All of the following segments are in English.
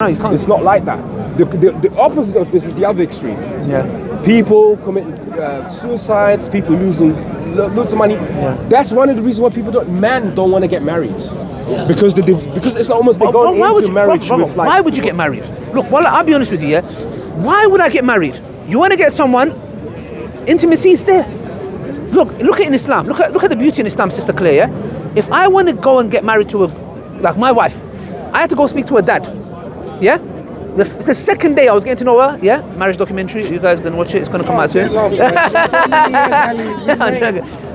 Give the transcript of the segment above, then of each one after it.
No, you can't. It's not like that. The opposite of this is the other extreme. Yeah. People committing suicides, people losing loads of money. Yeah. That's one of the reasons why men don't want to get married. Yeah. Because it's almost they go into marriage with like... Why would you get married? Look, well, I'll be honest with you, yeah? Why would I get married? You want to get someone, intimacy is there. Look at in Islam. Look at the beauty in Islam, Sister Claire, yeah? If I want to go and get married to like my wife, I had to go speak to her dad. Yeah? The second day I was getting to know her, yeah? Marriage documentary, you guys gonna watch it, it's gonna come out soon.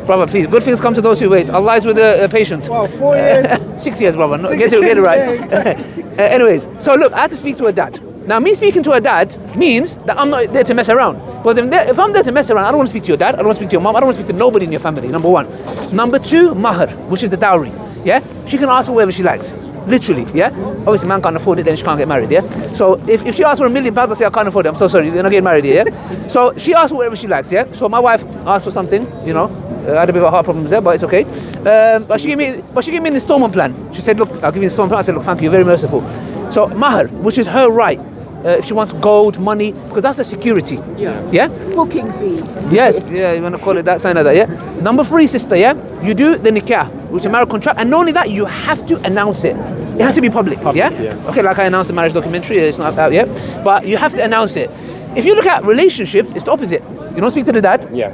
Brother, please, good things come to those who wait. Allah is with the patient. Wow, 4 years. 6 years, brother. No, get it right. Anyways, so look, I had to speak to her dad. Now, me speaking to her dad means that I'm not there to mess around. Because if I'm there to mess around, I don't want to speak to your dad, I don't want to speak to your mom, I don't want to speak to nobody in your family, number one. Number two, mahar, which is the dowry. Yeah? She can ask for whatever she likes. Literally, yeah? Obviously, man can't afford it, then she can't get married, yeah? So if she asks for £1 million, I'll say, I can't afford it, I'm so sorry, you're not getting married here, yeah? So she asked for whatever she likes, yeah? So my wife asked for something, you know, I had a bit of heart problems there, but it's okay. But she gave me an installment plan. She said, look, I'll give you an installment plan. I said, look, thank you, you're very merciful. So mahar, which is her right. If she wants gold, money, because that's a security. Yeah. Yeah? Booking fee. Yes, yeah, you want to call it that, sign of that, yeah? Number 3, sister, yeah? You do the nikah, which is a marriage contract, and not only that, you have to announce it. It has to be public, yeah? Okay, like I announced the marriage documentary, it's not out yet, but you have to announce it. If you look at relationships, it's the opposite. You don't speak to the dad. Yeah.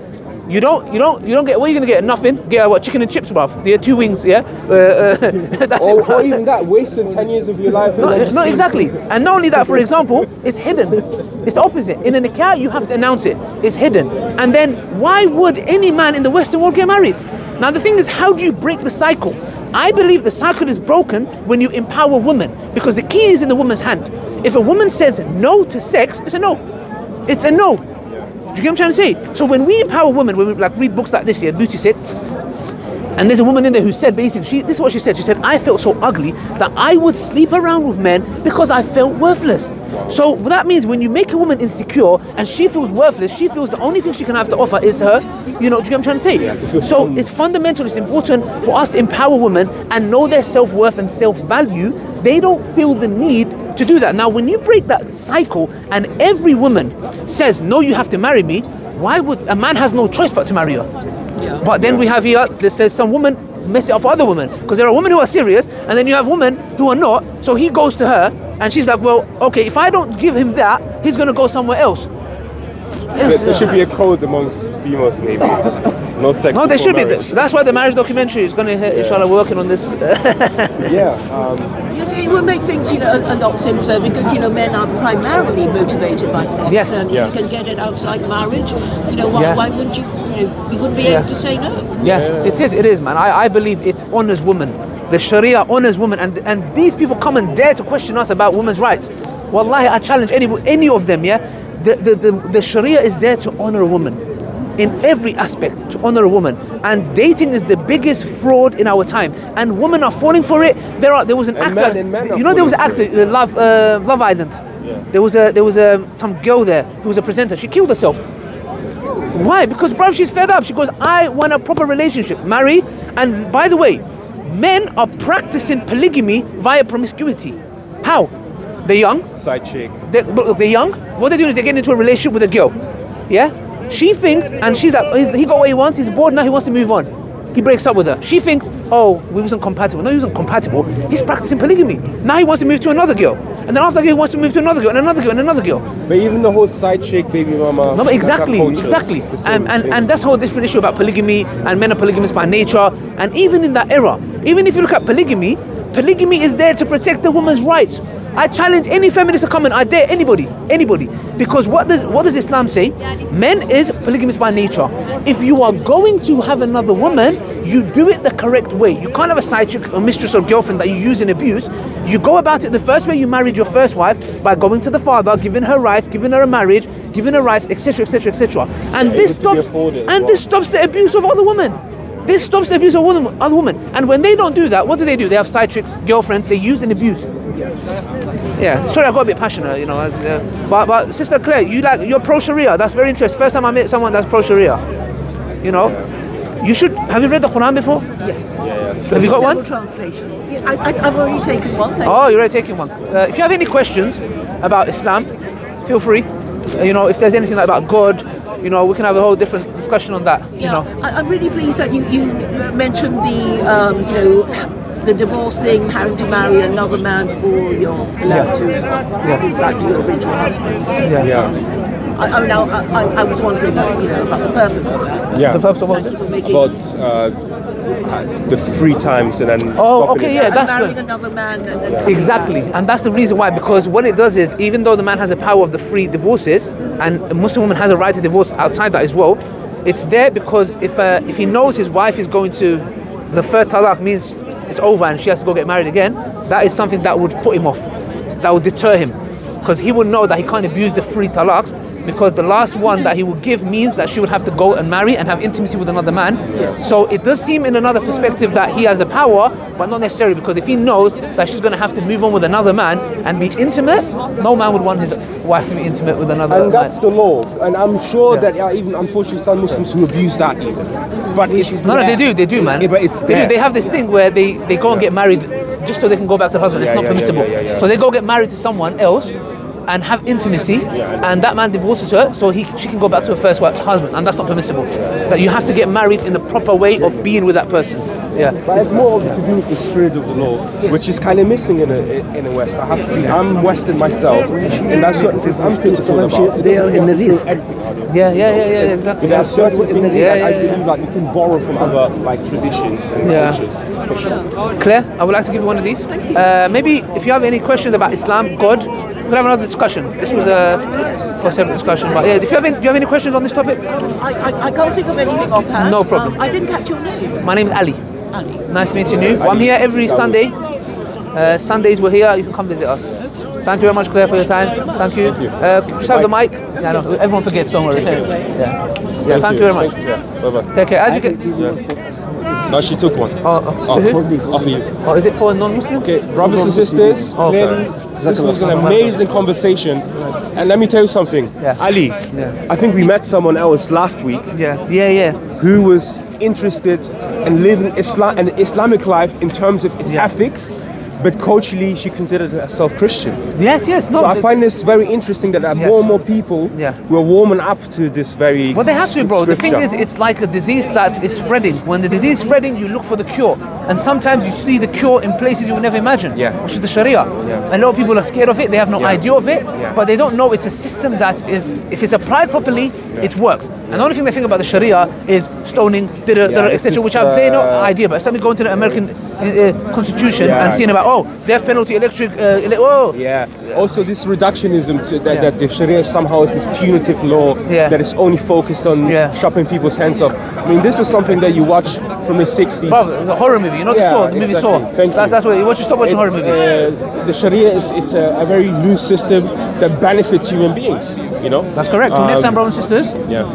You don't get, what are you going to get? Nothing. Get what, chicken and chips, bruv. Yeah, 2 wings, yeah? That's or even that, wasting 10 years of your life. No, exactly. And not only that, for example, it's hidden. It's the opposite. In a nikah, you have to announce it. It's hidden. And then, why would any man in the Western world get married? Now, the thing is, how do you break the cycle? I believe the cycle is broken when you empower women, because the key is in the woman's hand. If a woman says no to sex, it's a no. It's a no. Do you get what I'm trying to say? So when we empower women, when we like read books like this here, Beauty Set, and there's a woman in there who said basically, this is what she said. She said, I felt so ugly that I would sleep around with men because I felt worthless. So that means when you make a woman insecure and she feels worthless, she feels the only thing she can have to offer is her, you know, do you get what I'm trying to say? So it's fundamental, it's important for us to empower women and know their self-worth and self-value. They don't feel the need to do that. Now, when you break that cycle and every woman says, no, you have to marry me, why would a man has no choice but to marry her? Yeah. But then we have here, there's some women mess it up for other women, because there are women who are serious and then you have women who are not. So he goes to her and she's like, well, okay, if I don't give him that, he's going to go somewhere else. There should be a code amongst females, maybe. No sex. No, there should be. That's why the marriage documentary is going to hit. Inshallah, we're working on this. You see, it would make things, you know, a lot simpler, because, you know, men are primarily motivated by sex. Yes. And if you can get it outside marriage, you know, why wouldn't you? You know, you wouldn't be able to say no. Yeah, it is, man. I believe it honors women. The Sharia honors women, and these people come and dare to question us about women's rights. Wallahi, I challenge any of them. Yeah. The Sharia is there to honor a woman in every aspect, to honor a woman, and dating is the biggest fraud in our time, and women are falling for it. There was an actor, you know, there was an actor, Love Island. Yeah. There was some girl there who was a presenter. She killed herself. Why? Because, bro, she's fed up. She goes, I want a proper relationship, marry. And by the way, men are practicing polygamy via promiscuity. How? They're young. Side chick. They're young. What they're doing is they're getting into a relationship with a girl. Yeah? She thinks, and she's like, he got what he wants, he's bored now, he wants to move on. He breaks up with her. She thinks, oh, we wasn't compatible. No, he wasn't compatible. He's practicing polygamy. Now he wants to move to another girl. And then after that, he wants to move to another girl, and another girl, and another girl. But even the whole side chick, baby mama. No, but exactly. And that's a whole different issue about polygamy, and men are polygamous by nature. And even in that era, even if you look at polygamy is there to protect the woman's rights. I challenge any feminist to come and I dare anybody. Because what does Islam say? Men is polygamous by nature. If you are going to have another woman, you do it the correct way. You can't have a side chick, a mistress or girlfriend that you use in abuse. You go about it the first way you married your first wife, by going to the father, giving her rights, giving her a marriage, giving her rights, etc., etc., etc. And this stops the abuse of other women. This stops the abuse of other women. And when they don't do that, what do? They have side chicks, girlfriends, they use and abuse. Yeah, sorry, I got a bit passionate, you know. But Sister Claire, you're pro Sharia. That's very interesting. First time I met someone that's pro Sharia. You know. You should. Have you read the Quran before? Yes. Have you got one? Several translations. Yeah, I've already taken one. Thank Oh, you're already taking one. If you have any questions about Islam, feel free. If there's anything like about God, we can have a whole different discussion on that. Yeah, I'm really pleased that you mentioned the divorcing, having to marry another man before you're allowed to go back to your original husband. I was wondering about the purpose of that. Yeah. The purpose of what? The 3 times and then okay, yeah, that's marrying good. another man and then Exactly, and that's the reason why. Because what it does is, even though the man has the power of the 3 divorces, and a Muslim woman has a right to divorce outside that as well, it's there because if he knows his wife is going to, the 3rd talaq means it's over and she has to go get married again, that is something that would put him off, that would deter him, because he would know that he can't abuse the 3 talaqs, because the last one that he would give means that she would have to go and marry and have intimacy with another man. So it does seem in another perspective that he has the power, but not necessarily, because if he knows that she's going to have to move on with another man and be intimate, no man would want his wife to be intimate with another man. And that's the law. And I'm sure that even unfortunately some Muslims who abuse that even. But it's No, they do, man. Yeah, but it's they there. do. They have this thing where they go and get married just so they can go back to the husband. It's not permissible. So they go get married to someone else and have intimacy, and that man divorces her, so she can go back to her first husband, and that's not permissible. That you have to get married in the proper way of being with that person. Yeah. But it's more to do with the spirit of the law, which is kind of missing in the West. I'm Western myself, and that's certain things I'm critical about. They are in the risk. Yeah, exactly. There are certain things that I believe like you can borrow from other traditions and cultures, for sure. Claire, I would like to give you one of these. Maybe if you have any questions about Islam, God, we'll have another discussion. This was a separate discussion, but yeah, do you have any questions on this topic? I can't think of anything offhand. No problem. I didn't catch your name. My name is Ali. Ali. Nice meeting you. I'm here every Sunday. Sundays we're here. You can come visit us. Thank you very much, Claire, for your time. Thank you. Just have the mic. Yeah, no, everyone forgets. Don't worry. Yeah. Thank you very much. Bye-bye. Take care. As you get. No, she took one. Off you. Oh, is it for a non-Muslim? Okay, brothers and sisters, clearly this was an amazing conversation. And let me tell you something, Ali, I think we met someone else last week who was interested in living an Islamic life in terms of its ethics, but culturally she considered herself Christian. Yes. No, so I find this very interesting that more and more people were warming up to this very Well, they have to, bro. scripture. The thing is, it's like a disease that is spreading. When the disease is spreading, you look for the cure. And sometimes you see the cure in places you would never imagine, which is the Sharia. A lot of people are scared of it. They have no idea of it, but they don't know it's a system that is, if it's applied properly, it works. And the only thing they think about the Sharia is stoning, etc., which have they no idea. But if somebody go into the American Constitution and seeing about, death penalty, electric, Also, this reductionism that the Sharia somehow is this punitive law that is only focused on chopping people's hands off. I mean, this is something that you watch from the 60s. Bro, it's a horror movie. You know the movie Saw. That's why you stop watching horror movies. The Sharia it's a very loose system that benefits human beings. That's correct. So next time, brothers and sisters,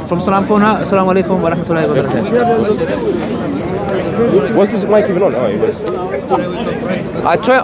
from Salam Kona, Assalamu alaikum wa rahmatullahi wa barakatuh. Was this mic even on? Oh, it was. I try.